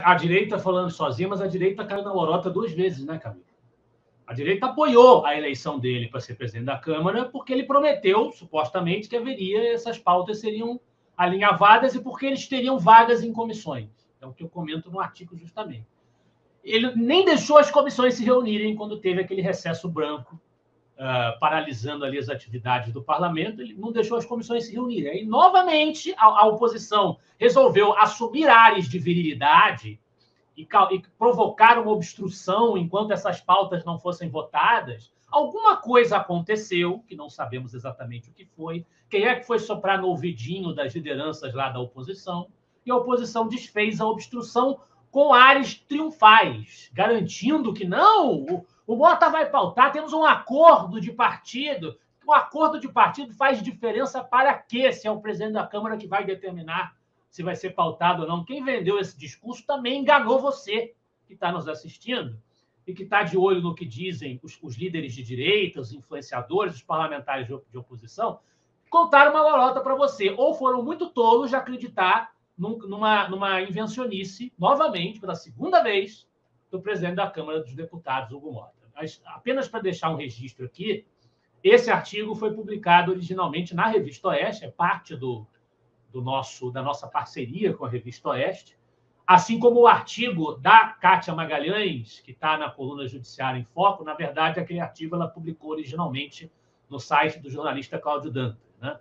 a direita falando sozinha, mas a direita caiu na lorota 2 vezes, né, Camila? A direita apoiou a eleição dele para ser presidente da Câmara porque ele prometeu, supostamente, que essas pautas seriam alinhavadas e porque eles teriam vagas em comissões. É o que eu comento no artigo justamente. Ele nem deixou as comissões se reunirem quando teve aquele recesso branco, paralisando ali as atividades do parlamento. Ele não deixou as comissões se reunirem. Aí, novamente, a oposição resolveu assumir ares de virilidade e provocar uma obstrução enquanto essas pautas não fossem votadas. Alguma coisa aconteceu, que não sabemos exatamente o que foi. Quem é que foi soprar no ouvidinho das lideranças lá da oposição? E a oposição desfez a obstrução com ares triunfais, garantindo que não, o Mota vai pautar, temos um acordo de partido. Um acordo de partido faz diferença para quê? Se é o presidente da Câmara que vai determinar se vai ser pautado ou não. Quem vendeu esse discurso também enganou você, que está nos assistindo, e que está de olho no que dizem os líderes de direita, os influenciadores, os parlamentares de oposição, contaram uma lorota para você. Ou foram muito tolos de acreditar numa invencionice, novamente, pela segunda vez, do presidente da Câmara dos Deputados, Hugo Mota. Mas, apenas para deixar um registro aqui, esse artigo foi publicado originalmente na Revista Oeste, é parte da nossa parceria com a Revista Oeste, assim como o artigo da Kátia Magalhães, que está na coluna Judiciário em Foco. Na verdade, aquele artigo ela publicou originalmente no site do jornalista Cláudio Dantas, né?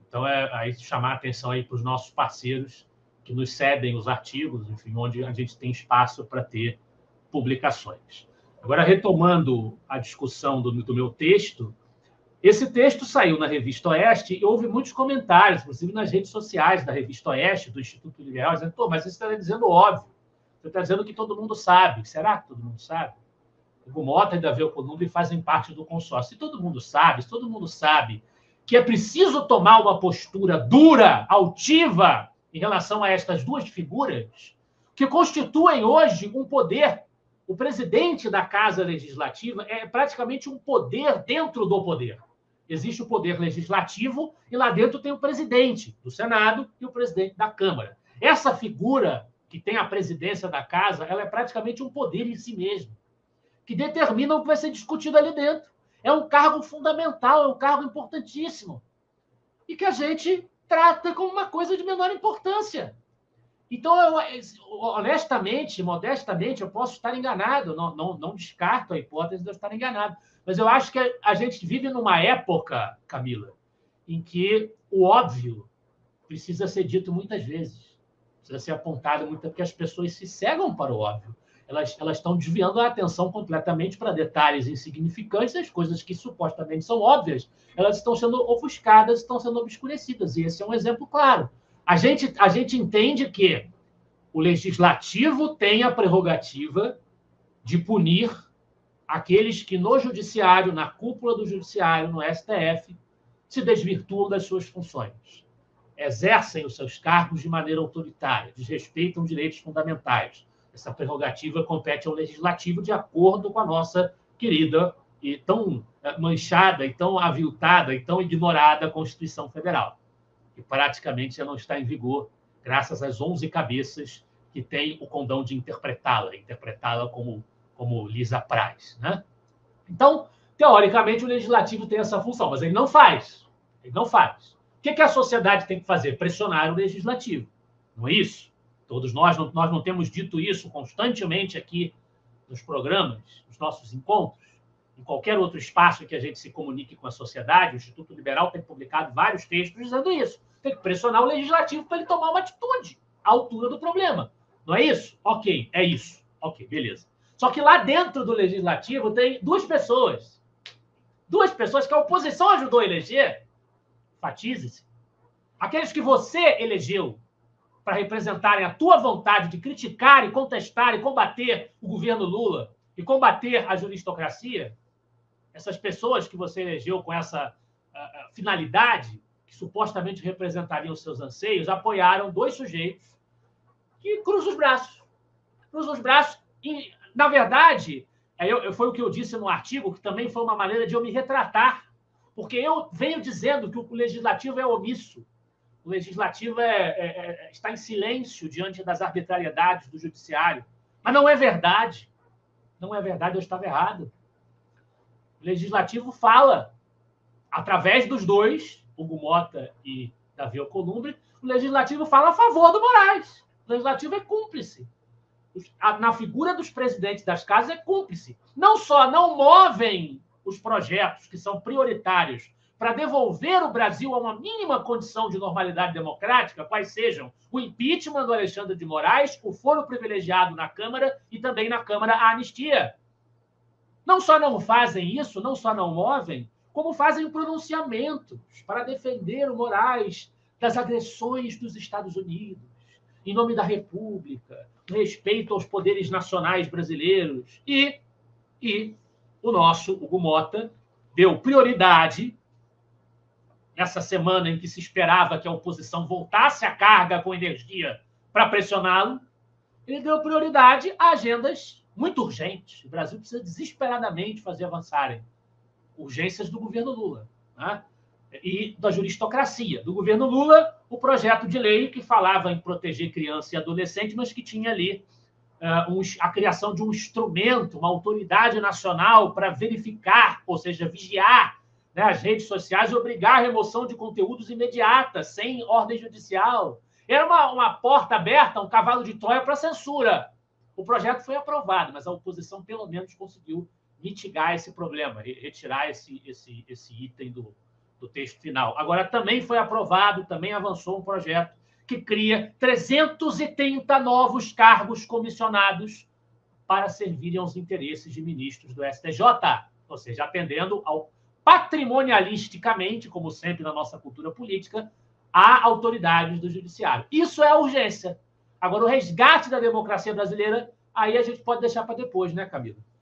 Então, aí chamar a atenção aí para os nossos parceiros que nos cedem os artigos, enfim, onde a gente tem espaço para ter publicações. Agora, retomando a discussão do meu texto, esse texto saiu na Revista Oeste e houve muitos comentários, inclusive nas redes sociais da Revista Oeste, do Instituto Liberal, dizendo: pô, mas você está dizendo óbvio, você está dizendo que todo mundo sabe. Será que todo mundo sabe? O Mota e Davi Alcolumbre fazem parte do consórcio. Se todo mundo sabe que é preciso tomar uma postura dura, altiva, em relação a estas duas figuras, que constituem hoje um poder. O presidente da Casa Legislativa é praticamente um poder dentro do poder. Existe o poder legislativo e lá dentro tem o presidente do Senado e o presidente da Câmara. Essa figura que tem a presidência da Casa, ela é praticamente um poder em si mesmo, que determina o que vai ser discutido ali dentro. É um cargo fundamental, é um cargo importantíssimo e que a gente trata como uma coisa de menor importância. Então, honestamente, modestamente, eu posso estar enganado, não descarto a hipótese de eu estar enganado, mas eu acho que a gente vive numa época, Camila, em que o óbvio precisa ser dito muitas vezes, precisa ser apontado muitas, porque as pessoas se cegam para o óbvio. Elas estão desviando a atenção completamente para detalhes insignificantes, as coisas que supostamente são óbvias, elas estão sendo ofuscadas, estão sendo obscurecidas, e esse é um exemplo claro. A gente entende que o legislativo tem a prerrogativa de punir aqueles que no judiciário, na cúpula do judiciário, no STF, se desvirtuam das suas funções, exercem os seus cargos de maneira autoritária, desrespeitam direitos fundamentais. Essa prerrogativa compete ao legislativo de acordo com a nossa querida e tão manchada, e tão aviltada, e tão ignorada Constituição Federal, que praticamente já não está em vigor, graças às 11 cabeças que têm o condão de interpretá-la como lhes apraz, né? Então, teoricamente, o legislativo tem essa função, mas ele não faz. Ele não faz. O que a sociedade tem que fazer? Pressionar o legislativo. Não é isso? Todos nós não temos dito isso constantemente aqui nos programas, nos nossos encontros, em qualquer outro espaço em que a gente se comunique com a sociedade. O Instituto Liberal tem publicado vários textos dizendo isso. Tem que pressionar o legislativo para ele tomar uma atitude à altura do problema. Não é isso? Ok, é isso. Ok, beleza. Só que lá dentro do legislativo tem duas pessoas que a oposição ajudou a eleger. Enfatize-se. Aqueles que você elegeu para representarem a tua vontade de criticar e contestar e combater o governo Lula e combater a juristocracia, essas pessoas que você elegeu com essa finalidade, que supostamente representariam os seus anseios, apoiaram dois sujeitos que cruzam os braços. Cruzam os braços e, na verdade, foi o que eu disse no artigo, que também foi uma maneira de eu me retratar, porque eu venho dizendo que o legislativo é omisso. o Legislativo está em silêncio diante das arbitrariedades do Judiciário. Mas não é verdade. Não é verdade, eu estava errado. O Legislativo fala, através dos dois, Hugo Mota e Davi Alcolumbre, o Legislativo fala a favor do Moraes. O Legislativo é cúmplice. Na figura dos presidentes das casas, é cúmplice. Não só não movem os projetos que são prioritários para devolver o Brasil a uma mínima condição de normalidade democrática, quais sejam o impeachment do Alexandre de Moraes, o foro privilegiado na Câmara e também na Câmara a anistia. Não só não fazem isso, não só não movem, como fazem pronunciamentos para defender o Moraes das agressões dos Estados Unidos, em nome da República, respeito aos poderes nacionais brasileiros. E o nosso Hugo Mota deu prioridade, nessa semana em que se esperava que a oposição voltasse à carga com energia para pressioná-lo, ele deu prioridade a agendas muito urgentes. O Brasil precisa desesperadamente fazer avançarem urgências do governo Lula, né? E da juristocracia. Do governo Lula, o projeto de lei que falava em proteger criança e adolescente, mas que tinha ali a criação de um instrumento, uma autoridade nacional para verificar, ou seja, vigiar, né, as redes sociais e obrigar a remoção de conteúdos imediata, sem ordem judicial. Era uma porta aberta, um cavalo de Troia para a censura. O projeto foi aprovado, mas a oposição, pelo menos, conseguiu mitigar esse problema, retirar esse item do texto final. Agora, também foi aprovado, também avançou um projeto que cria 330 novos cargos comissionados para servirem aos interesses de ministros do STJ, ou seja, atendendo ao patrimonialisticamente, como sempre na nossa cultura política, a autoridades do judiciário. Isso é a urgência. Agora, o resgate da democracia brasileira, aí a gente pode deixar para depois, né, Camila?